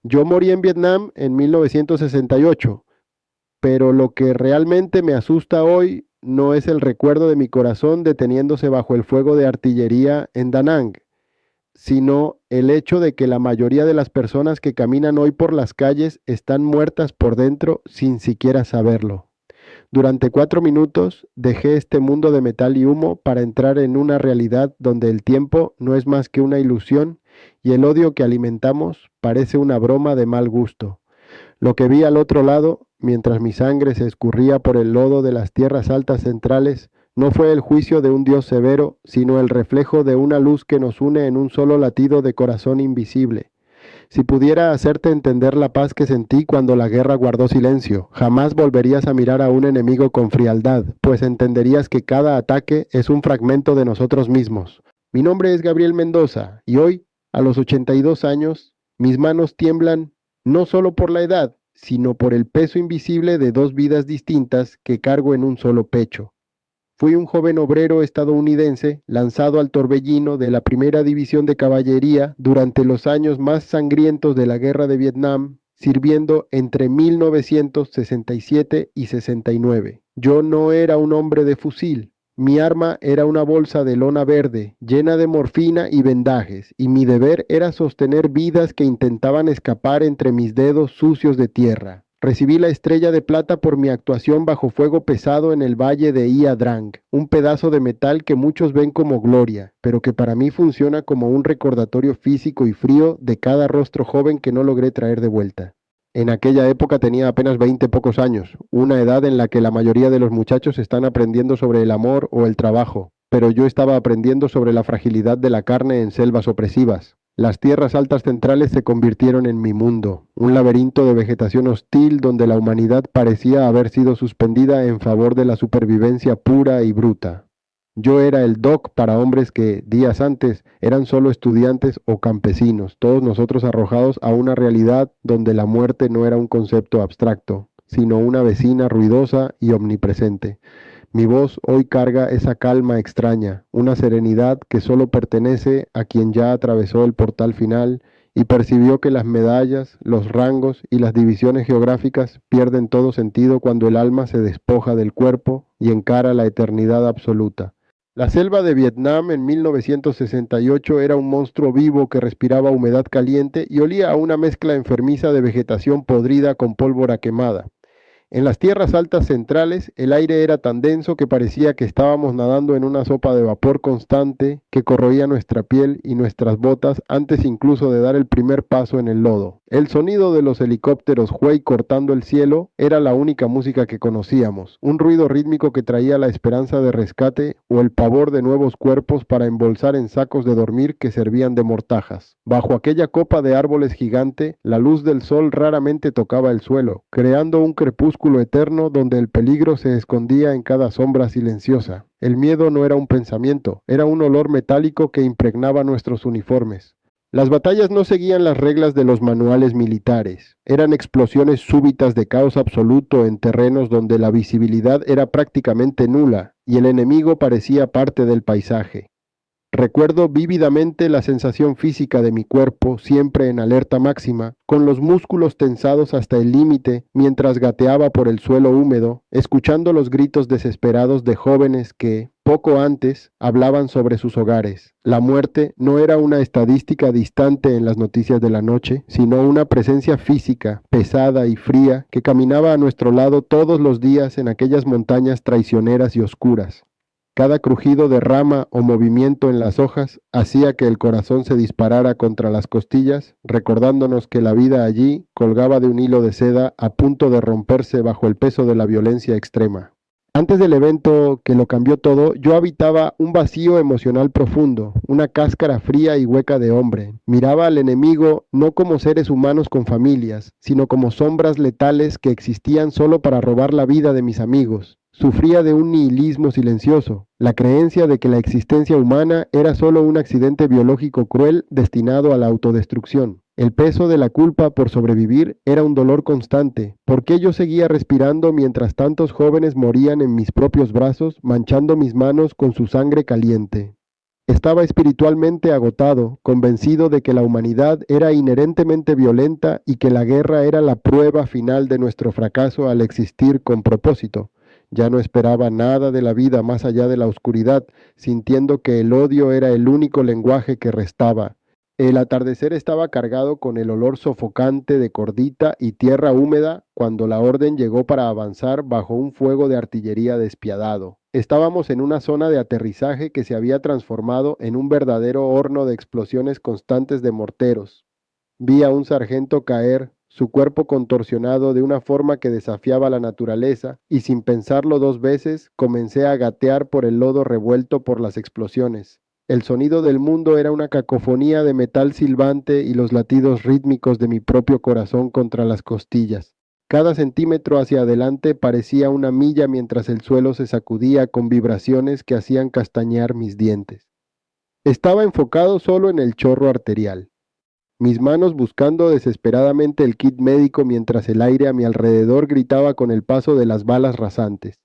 Yo morí en Vietnam en 1968, pero lo que realmente me asusta hoy no es el recuerdo de mi corazón deteniéndose bajo el fuego de artillería en Da Nang, sino el hecho de que la mayoría de las personas que caminan hoy por las calles están muertas por dentro sin siquiera saberlo. Durante 4 minutos dejé este mundo de metal y humo para entrar en una realidad donde el tiempo no es más que una ilusión y el odio que alimentamos parece una broma de mal gusto. Lo que vi al otro lado, mientras mi sangre se escurría por el lodo de las tierras altas centrales, no fue el juicio de un Dios severo, sino el reflejo de una luz que nos une en un solo latido de corazón invisible. Si pudiera hacerte entender la paz que sentí cuando la guerra guardó silencio, jamás volverías a mirar a un enemigo con frialdad, pues entenderías que cada ataque es un fragmento de nosotros mismos. Mi nombre es Gabriel Mendoza y hoy, a los 82 años, mis manos tiemblan no solo por la edad, sino por el peso invisible de dos vidas distintas que cargo en un solo pecho. Fui un joven obrero estadounidense lanzado al torbellino de la primera división de caballería durante los años más sangrientos de la guerra de Vietnam, sirviendo entre 1967 y 69. Yo no era un hombre de fusil. Mi arma era una bolsa de lona verde, llena de morfina y vendajes, y mi deber era sostener vidas que intentaban escapar entre mis dedos sucios de tierra. Recibí la estrella de plata por mi actuación bajo fuego pesado en el valle de Ia Drang, un pedazo de metal que muchos ven como gloria, pero que para mí funciona como un recordatorio físico y frío de cada rostro joven que no logré traer de vuelta. En aquella época tenía apenas 20 pocos años, una edad en la que la mayoría de los muchachos están aprendiendo sobre el amor o el trabajo, pero yo estaba aprendiendo sobre la fragilidad de la carne en selvas opresivas. Las tierras altas centrales se convirtieron en mi mundo, un laberinto de vegetación hostil donde la humanidad parecía haber sido suspendida en favor de la supervivencia pura y bruta. Yo era el doc para hombres que, días antes, eran solo estudiantes o campesinos, todos nosotros arrojados a una realidad donde la muerte no era un concepto abstracto, sino una vecina ruidosa y omnipresente. Mi voz hoy carga esa calma extraña, una serenidad que solo pertenece a quien ya atravesó el portal final y percibió que las medallas, los rangos y las divisiones geográficas pierden todo sentido cuando el alma se despoja del cuerpo y encara la eternidad absoluta. La selva de Vietnam en 1968 era un monstruo vivo que respiraba humedad caliente y olía a una mezcla enfermiza de vegetación podrida con pólvora quemada. En las tierras altas centrales, el aire era tan denso que parecía que estábamos nadando en una sopa de vapor constante que corroía nuestra piel y nuestras botas antes incluso de dar el primer paso en el lodo. El sonido de los helicópteros Huey cortando el cielo era la única música que conocíamos, un ruido rítmico que traía la esperanza de rescate o el pavor de nuevos cuerpos para embolsar en sacos de dormir que servían de mortajas. Bajo aquella copa de árboles gigante, la luz del sol raramente tocaba el suelo, creando un crepúsculo eterno donde el peligro se escondía en cada sombra silenciosa. El miedo no era un pensamiento, era un olor metálico que impregnaba nuestros uniformes. Las batallas no seguían las reglas de los manuales militares. Eran explosiones súbitas de caos absoluto en terrenos donde la visibilidad era prácticamente nula y el enemigo parecía parte del paisaje. Recuerdo vívidamente la sensación física de mi cuerpo, siempre en alerta máxima, con los músculos tensados hasta el límite mientras gateaba por el suelo húmedo, escuchando los gritos desesperados de jóvenes que, poco antes, hablaban sobre sus hogares. La muerte no era una estadística distante en las noticias de la noche, sino una presencia física, pesada y fría, que caminaba a nuestro lado todos los días en aquellas montañas traicioneras y oscuras. Cada crujido de rama o movimiento en las hojas hacía que el corazón se disparara contra las costillas, recordándonos que la vida allí colgaba de un hilo de seda a punto de romperse bajo el peso de la violencia extrema. Antes del evento que lo cambió todo, yo habitaba un vacío emocional profundo, una cáscara fría y hueca de hombre. Miraba al enemigo no como seres humanos con familias, sino como sombras letales que existían solo para robar la vida de mis amigos. Sufría de un nihilismo silencioso, la creencia de que la existencia humana era solo un accidente biológico cruel destinado a la autodestrucción. El peso de la culpa por sobrevivir era un dolor constante. ¿Por qué yo seguía respirando mientras tantos jóvenes morían en mis propios brazos, manchando mis manos con su sangre caliente? Estaba espiritualmente agotado, convencido de que la humanidad era inherentemente violenta y que la guerra era la prueba final de nuestro fracaso al existir con propósito. Ya no esperaba nada de la vida más allá de la oscuridad, sintiendo que el odio era el único lenguaje que restaba. El atardecer estaba cargado con el olor sofocante de cordita y tierra húmeda cuando la orden llegó para avanzar bajo un fuego de artillería despiadado. Estábamos en una zona de aterrizaje que se había transformado en un verdadero horno de explosiones constantes de morteros. Vi a un sargento caer, su cuerpo contorsionado de una forma que desafiaba la naturaleza, y sin pensarlo dos veces comencé a gatear por el lodo revuelto por las explosiones. El sonido del mundo era una cacofonía de metal silbante y los latidos rítmicos de mi propio corazón contra las costillas. Cada centímetro hacia adelante parecía una milla mientras el suelo se sacudía con vibraciones que hacían castañear mis dientes. Estaba enfocado solo en el chorro arterial, mis manos buscando desesperadamente el kit médico mientras el aire a mi alrededor gritaba con el paso de las balas rasantes.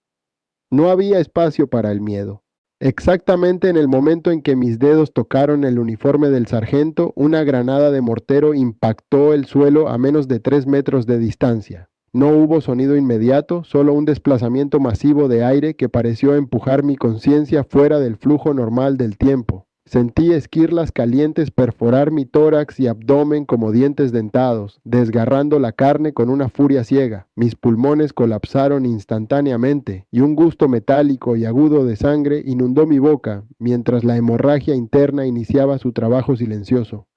No había espacio para el miedo. Exactamente en el momento en que mis dedos tocaron el uniforme del sargento, una granada de mortero impactó el suelo a menos de 3 metros de distancia. No hubo sonido inmediato, solo un desplazamiento masivo de aire que pareció empujar mi conciencia fuera del flujo normal del tiempo. Sentí esquirlas calientes perforar mi tórax y abdomen como dientes dentados, desgarrando la carne con una furia ciega. Mis pulmones colapsaron instantáneamente, y un gusto metálico y agudo de sangre inundó mi boca, mientras la hemorragia interna iniciaba su trabajo silencioso.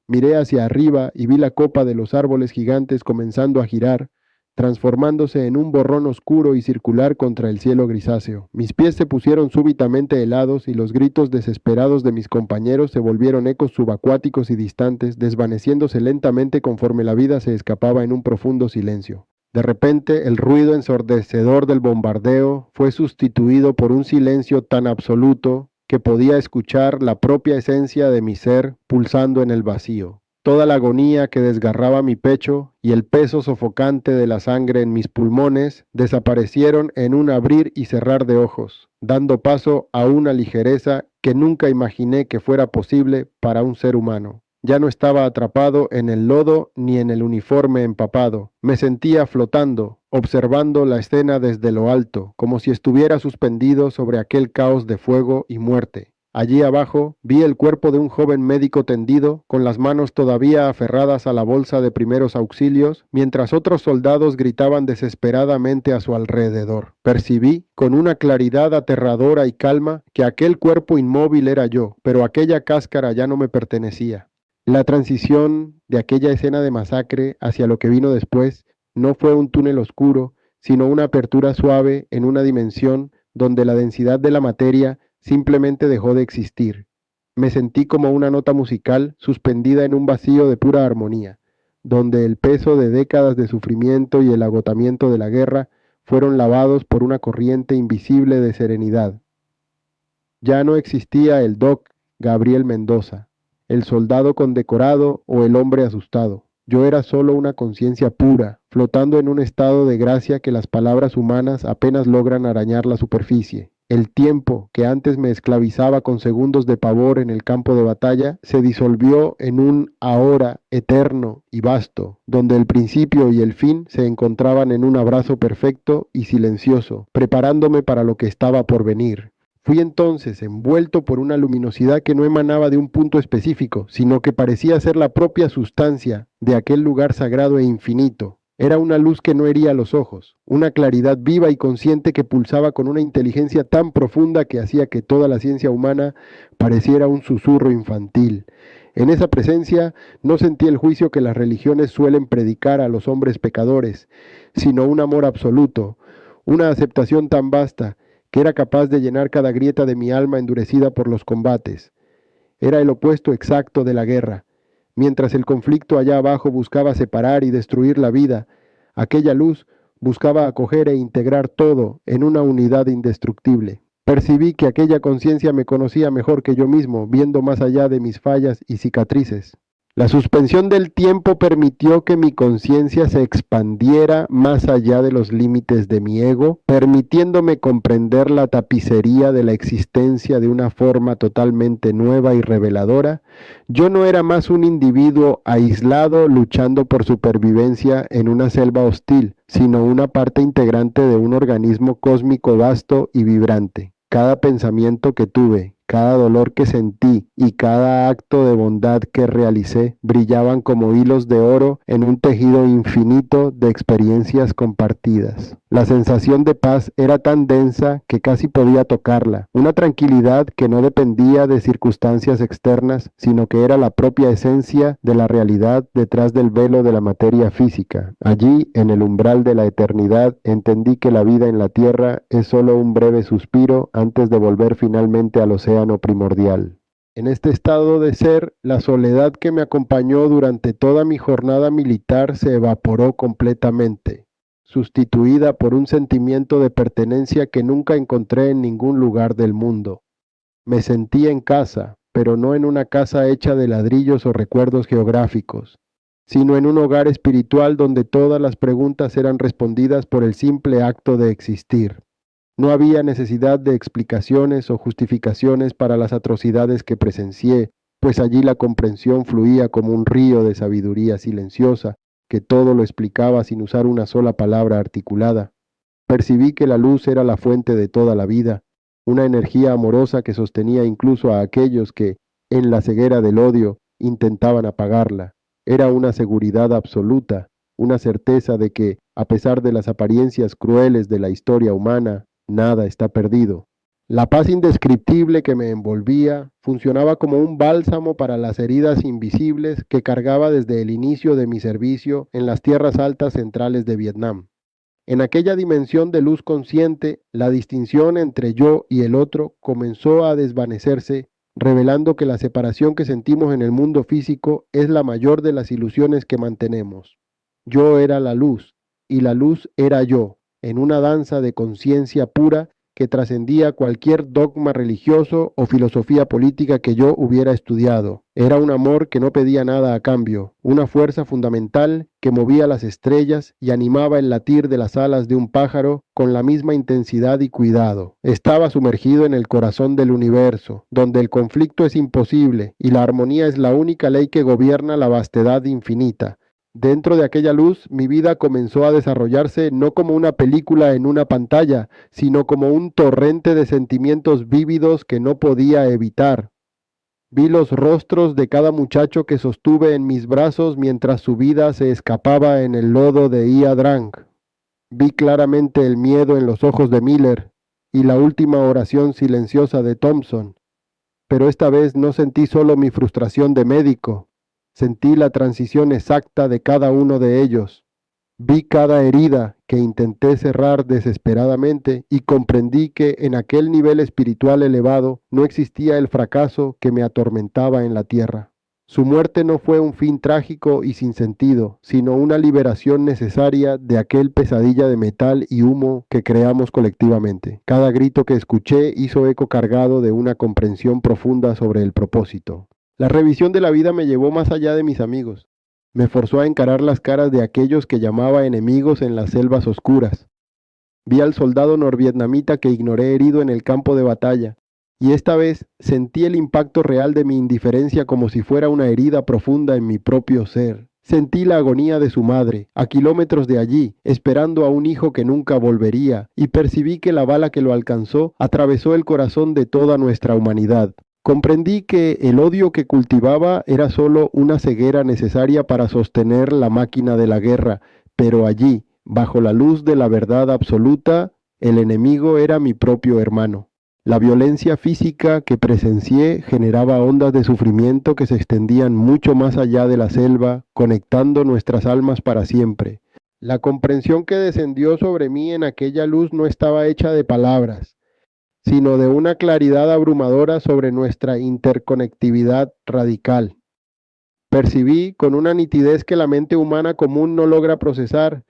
Miré hacia arriba y vi la copa de los árboles gigantes comenzando a girar, transformándose en un borrón oscuro y circular contra el cielo grisáceo. Mis pies se pusieron súbitamente helados y los gritos desesperados de mis compañeros se volvieron ecos subacuáticos y distantes, desvaneciéndose lentamente conforme la vida se escapaba en un profundo silencio. De repente, el ruido ensordecedor del bombardeo fue sustituido por un silencio tan absoluto que podía escuchar la propia esencia de mi ser pulsando en el vacío. Toda la agonía que desgarraba mi pecho y el peso sofocante de la sangre en mis pulmones desaparecieron en un abrir y cerrar de ojos, dando paso a una ligereza que nunca imaginé que fuera posible para un ser humano. Ya no estaba atrapado en el lodo ni en el uniforme empapado. Me sentía flotando, observando la escena desde lo alto, como si estuviera suspendido sobre aquel caos de fuego y muerte. Allí abajo vi el cuerpo de un joven médico tendido, con las manos todavía aferradas a la bolsa de primeros auxilios, mientras otros soldados gritaban desesperadamente a su alrededor. Percibí, con una claridad aterradora y calma, que aquel cuerpo inmóvil era yo, pero aquella cáscara ya no me pertenecía. La transición de aquella escena de masacre hacia lo que vino después no fue un túnel oscuro, sino una apertura suave en una dimensión donde la densidad de la materia simplemente dejó de existir. Me sentí como una nota musical suspendida en un vacío de pura armonía, donde el peso de décadas de sufrimiento y el agotamiento de la guerra fueron lavados por una corriente invisible de serenidad. Ya no existía el Doc Gabriel Mendoza, el soldado condecorado o el hombre asustado. Yo era solo una conciencia pura, flotando en un estado de gracia que las palabras humanas apenas logran arañar la superficie. El tiempo, que antes me esclavizaba con segundos de pavor en el campo de batalla, se disolvió en un ahora eterno y vasto, donde el principio y el fin se encontraban en un abrazo perfecto y silencioso, preparándome para lo que estaba por venir. Fui entonces envuelto por una luminosidad que no emanaba de un punto específico, sino que parecía ser la propia sustancia de aquel lugar sagrado e infinito. Era una luz que no hería los ojos, una claridad viva y consciente que pulsaba con una inteligencia tan profunda que hacía que toda la ciencia humana pareciera un susurro infantil. En esa presencia no sentí el juicio que las religiones suelen predicar a los hombres pecadores, sino un amor absoluto, una aceptación tan vasta que era capaz de llenar cada grieta de mi alma endurecida por los combates. Era el opuesto exacto de la guerra. Mientras el conflicto allá abajo buscaba separar y destruir la vida, aquella luz buscaba acoger e integrar todo en una unidad indestructible. Percibí que aquella conciencia me conocía mejor que yo mismo, viendo más allá de mis fallas y cicatrices. La suspensión del tiempo permitió que mi conciencia se expandiera más allá de los límites de mi ego, permitiéndome comprender la tapicería de la existencia de una forma totalmente nueva y reveladora. Yo no era más un individuo aislado luchando por supervivencia en una selva hostil, sino una parte integrante de un organismo cósmico vasto y vibrante. Cada pensamiento que tuve, cada dolor que sentí y cada acto de bondad que realicé brillaban como hilos de oro en un tejido infinito de experiencias compartidas. La sensación de paz era tan densa que casi podía tocarla, una tranquilidad que no dependía de circunstancias externas, sino que era la propia esencia de la realidad detrás del velo de la materia física. Allí, en el umbral de la eternidad, entendí que la vida en la tierra es solo un breve suspiro antes de volver finalmente al océano primordial. En este estado de ser, la soledad que me acompañó durante toda mi jornada militar se evaporó completamente, sustituida por un sentimiento de pertenencia que nunca encontré en ningún lugar del mundo. Me sentí en casa, pero no en una casa hecha de ladrillos o recuerdos geográficos, sino en un hogar espiritual donde todas las preguntas eran respondidas por el simple acto de existir. No había necesidad de explicaciones o justificaciones para las atrocidades que presencié, pues allí la comprensión fluía como un río de sabiduría silenciosa, que todo lo explicaba sin usar una sola palabra articulada. Percibí que la luz era la fuente de toda la vida, una energía amorosa que sostenía incluso a aquellos que, en la ceguera del odio, intentaban apagarla. Era una seguridad absoluta, una certeza de que, a pesar de las apariencias crueles de la historia humana, nada está perdido. La paz indescriptible que me envolvía funcionaba como un bálsamo para las heridas invisibles que cargaba desde el inicio de mi servicio en las tierras altas centrales de Vietnam. En aquella dimensión de luz consciente, la distinción entre yo y el otro comenzó a desvanecerse, revelando que la separación que sentimos en el mundo físico es la mayor de las ilusiones que mantenemos. Yo era la luz, y la luz era yo, en una danza de conciencia pura que trascendía cualquier dogma religioso o filosofía política que yo hubiera estudiado. Era un amor que no pedía nada a cambio, una fuerza fundamental que movía las estrellas y animaba el latir de las alas de un pájaro con la misma intensidad y cuidado. Estaba sumergido en el corazón del universo, donde el conflicto es imposible y la armonía es la única ley que gobierna la vastedad infinita. Dentro de aquella luz, mi vida comenzó a desarrollarse no como una película en una pantalla, sino como un torrente de sentimientos vívidos que no podía evitar. Vi los rostros de cada muchacho que sostuve en mis brazos mientras su vida se escapaba en el lodo de Ia Drang. Vi claramente el miedo en los ojos de Miller y la última oración silenciosa de Thompson, pero esta vez no sentí solo mi frustración de médico. Sentí la transición exacta de cada uno de ellos. Vi cada herida que intenté cerrar desesperadamente y comprendí que en aquel nivel espiritual elevado no existía el fracaso que me atormentaba en la tierra. Su muerte no fue un fin trágico y sin sentido, sino una liberación necesaria de aquel pesadilla de metal y humo que creamos colectivamente. Cada grito que escuché hizo eco cargado de una comprensión profunda sobre el propósito. La revisión de la vida me llevó más allá de mis amigos. Me forzó a encarar las caras de aquellos que llamaba enemigos en las selvas oscuras. Vi al soldado norvietnamita que ignoré herido en el campo de batalla, y esta vez sentí el impacto real de mi indiferencia como si fuera una herida profunda en mi propio ser. Sentí la agonía de su madre, a kilómetros de allí, esperando a un hijo que nunca volvería, y percibí que la bala que lo alcanzó atravesó el corazón de toda nuestra humanidad. Comprendí que el odio que cultivaba era solo una ceguera necesaria para sostener la máquina de la guerra, pero allí, bajo la luz de la verdad absoluta, el enemigo era mi propio hermano. La violencia física que presencié generaba ondas de sufrimiento que se extendían mucho más allá de la selva, conectando nuestras almas para siempre. La comprensión que descendió sobre mí en aquella luz no estaba hecha de palabras, sino de una claridad abrumadora sobre nuestra interconectividad radical. Percibí con una nitidez que la mente humana común no logra procesar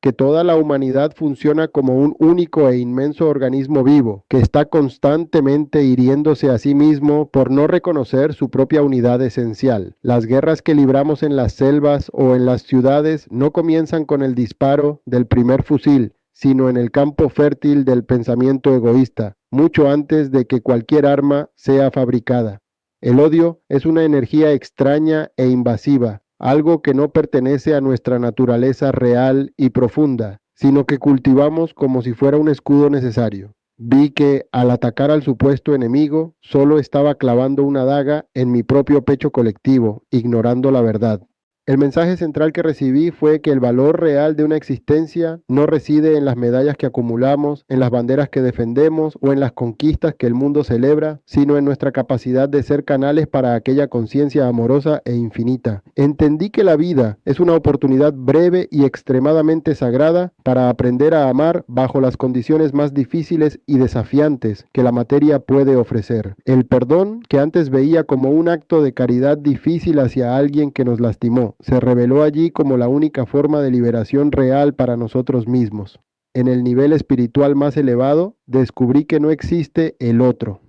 que toda la humanidad funciona como un único e inmenso organismo vivo, que está constantemente hiriéndose a sí mismo por no reconocer su propia unidad esencial. Las guerras que libramos en las selvas o en las ciudades no comienzan con el disparo del primer fusil, sino en el campo fértil del pensamiento egoísta, mucho antes de que cualquier arma sea fabricada. El odio es una energía extraña e invasiva, algo que no pertenece a nuestra naturaleza real y profunda, sino que cultivamos como si fuera un escudo necesario. Vi que, al atacar al supuesto enemigo, solo estaba clavando una daga en mi propio pecho colectivo, ignorando la verdad. El mensaje central que recibí fue que el valor real de una existencia no reside en las medallas que acumulamos, en las banderas que defendemos o en las conquistas que el mundo celebra, sino en nuestra capacidad de ser canales para aquella conciencia amorosa e infinita. Entendí que la vida es una oportunidad breve y extremadamente sagrada para aprender a amar bajo las condiciones más difíciles y desafiantes que la materia puede ofrecer. El perdón, que antes veía como un acto de caridad difícil hacia alguien que nos lastimó, se reveló allí como la única forma de liberación real para nosotros mismos. En el nivel espiritual más elevado, descubrí que no existe el otro.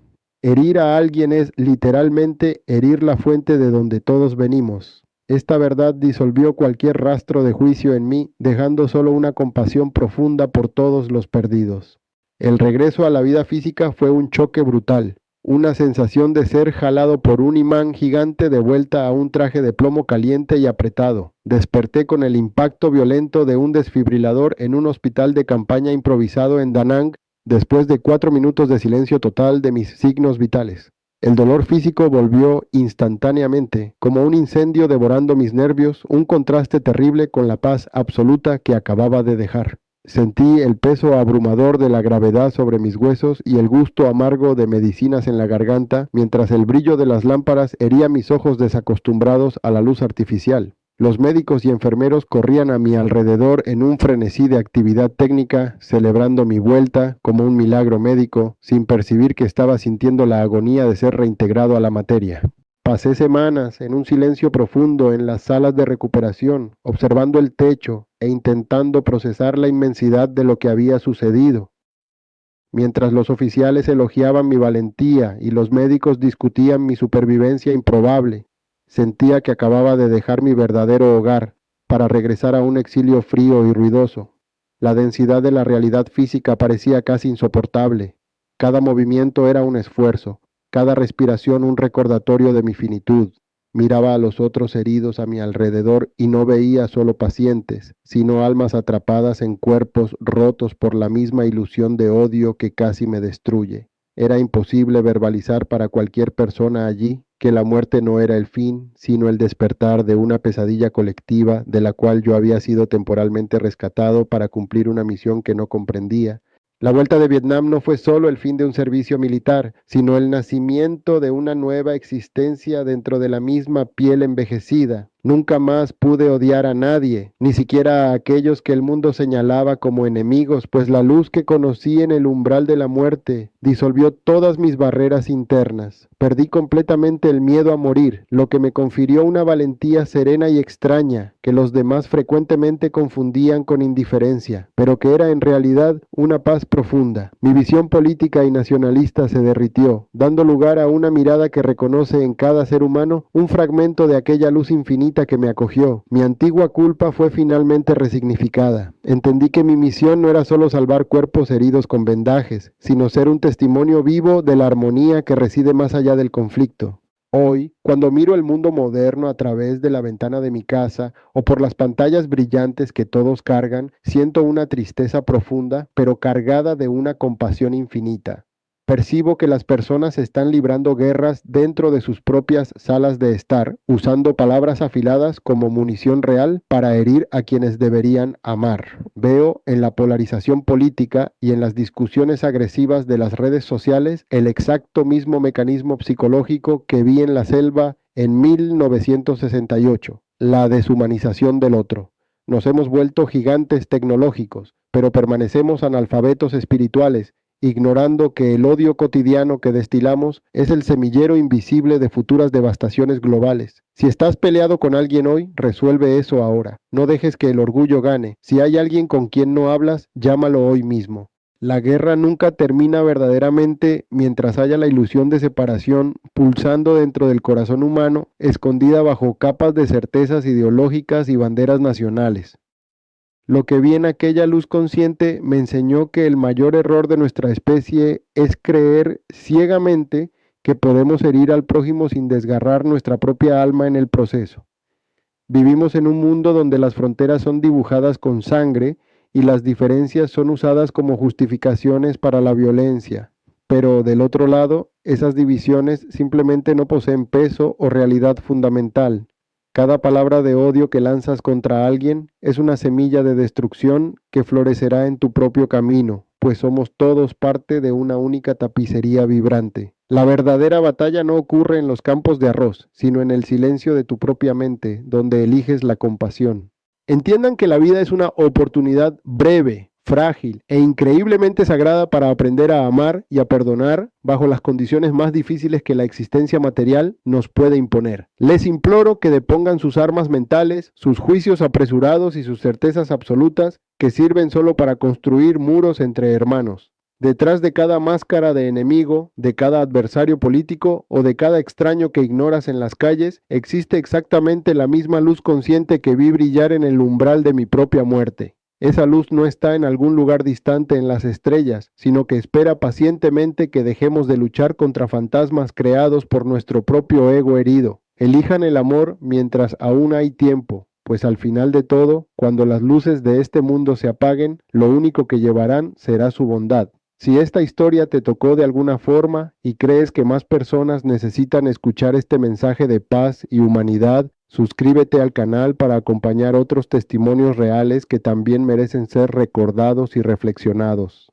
Herir a alguien es literalmente herir la fuente de donde todos venimos. Esta verdad disolvió cualquier rastro de juicio en mí, dejando solo una compasión profunda por todos los perdidos. El regreso a la vida física fue un choque brutal. Una sensación de ser jalado por un imán gigante de vuelta a un traje de plomo caliente y apretado. Desperté con el impacto violento de un desfibrilador en un hospital de campaña improvisado en Da Nang, después de 4 minutos de silencio total de mis signos vitales. El dolor físico volvió instantáneamente, como un incendio devorando mis nervios, un contraste terrible con la paz absoluta que acababa de dejar. Sentí el peso abrumador de la gravedad sobre mis huesos y el gusto amargo de medicinas en la garganta, mientras el brillo de las lámparas hería mis ojos desacostumbrados a la luz artificial. Los médicos y enfermeros corrían a mi alrededor en un frenesí de actividad técnica, celebrando mi vuelta como un milagro médico, sin percibir que estaba sintiendo la agonía de ser reintegrado a la materia. Pasé semanas en un silencio profundo en las salas de recuperación, observando el techo e intentando procesar la inmensidad de lo que había sucedido. Mientras los oficiales elogiaban mi valentía y los médicos discutían mi supervivencia improbable, sentía que acababa de dejar mi verdadero hogar para regresar a un exilio frío y ruidoso. La densidad de la realidad física parecía casi insoportable. Cada movimiento era un esfuerzo, cada respiración un recordatorio de mi finitud. Miraba a los otros heridos a mi alrededor y no veía solo pacientes, sino almas atrapadas en cuerpos rotos por la misma ilusión de odio que casi me destruye. Era imposible verbalizar para cualquier persona allí que la muerte no era el fin, sino el despertar de una pesadilla colectiva de la cual yo había sido temporalmente rescatado para cumplir una misión que no comprendía. La vuelta de Vietnam no fue solo el fin de un servicio militar, sino el nacimiento de una nueva existencia dentro de la misma piel envejecida. Nunca más pude odiar a nadie, ni siquiera a aquellos que el mundo señalaba como enemigos, pues la luz que conocí en el umbral de la muerte disolvió todas mis barreras internas. Perdí completamente el miedo a morir, lo que me confirió una valentía serena y extraña, que los demás frecuentemente confundían con indiferencia, pero que era en realidad una paz profunda. Mi visión política y nacionalista se derritió, dando lugar a una mirada que reconoce en cada ser humano un fragmento de aquella luz infinita que me acogió. Mi antigua culpa fue finalmente resignificada. Entendí que mi misión no era solo salvar cuerpos heridos con vendajes, sino ser un testimonio vivo de la armonía que reside más allá del conflicto. Hoy, cuando miro el mundo moderno a través de la ventana de mi casa o por las pantallas brillantes que todos cargan, siento una tristeza profunda, pero cargada de una compasión infinita. Percibo que las personas están librando guerras dentro de sus propias salas de estar, usando palabras afiladas como munición real para herir a quienes deberían amar. Veo en la polarización política y en las discusiones agresivas de las redes sociales el exacto mismo mecanismo psicológico que vi en la selva en 1968, la deshumanización del otro. Nos hemos vuelto gigantes tecnológicos, pero permanecemos analfabetos espirituales ignorando que el odio cotidiano que destilamos es el semillero invisible de futuras devastaciones globales. Si estás peleado con alguien hoy, resuelve eso ahora. No dejes que el orgullo gane. Si hay alguien con quien no hablas, llámalo hoy mismo. La guerra nunca termina verdaderamente mientras haya la ilusión de separación pulsando dentro del corazón humano, escondida bajo capas de certezas ideológicas y banderas nacionales. Lo que vi en aquella luz consciente me enseñó que el mayor error de nuestra especie es creer ciegamente que podemos herir al prójimo sin desgarrar nuestra propia alma en el proceso. Vivimos en un mundo donde las fronteras son dibujadas con sangre y las diferencias son usadas como justificaciones para la violencia. Pero del otro lado, esas divisiones simplemente no poseen peso o realidad fundamental. Cada palabra de odio que lanzas contra alguien es una semilla de destrucción que florecerá en tu propio camino, pues somos todos parte de una única tapicería vibrante. La verdadera batalla no ocurre en los campos de arroz, sino en el silencio de tu propia mente, donde eliges la compasión. Entiendan que la vida es una oportunidad breve, frágil e increíblemente sagrada para aprender a amar y a perdonar bajo las condiciones más difíciles que la existencia material nos puede imponer. Les imploro que depongan sus armas mentales, sus juicios apresurados y sus certezas absolutas que sirven solo para construir muros entre hermanos. Detrás de cada máscara de enemigo, de cada adversario político o de cada extraño que ignoras en las calles, existe exactamente la misma luz consciente que vi brillar en el umbral de mi propia muerte. Esa luz no está en algún lugar distante en las estrellas, sino que espera pacientemente que dejemos de luchar contra fantasmas creados por nuestro propio ego herido. Elijan el amor mientras aún hay tiempo, pues al final de todo, cuando las luces de este mundo se apaguen, lo único que llevarán será su bondad. Si esta historia te tocó de alguna forma y crees que más personas necesitan escuchar este mensaje de paz y humanidad, suscríbete al canal para acompañar otros testimonios reales que también merecen ser recordados y reflexionados.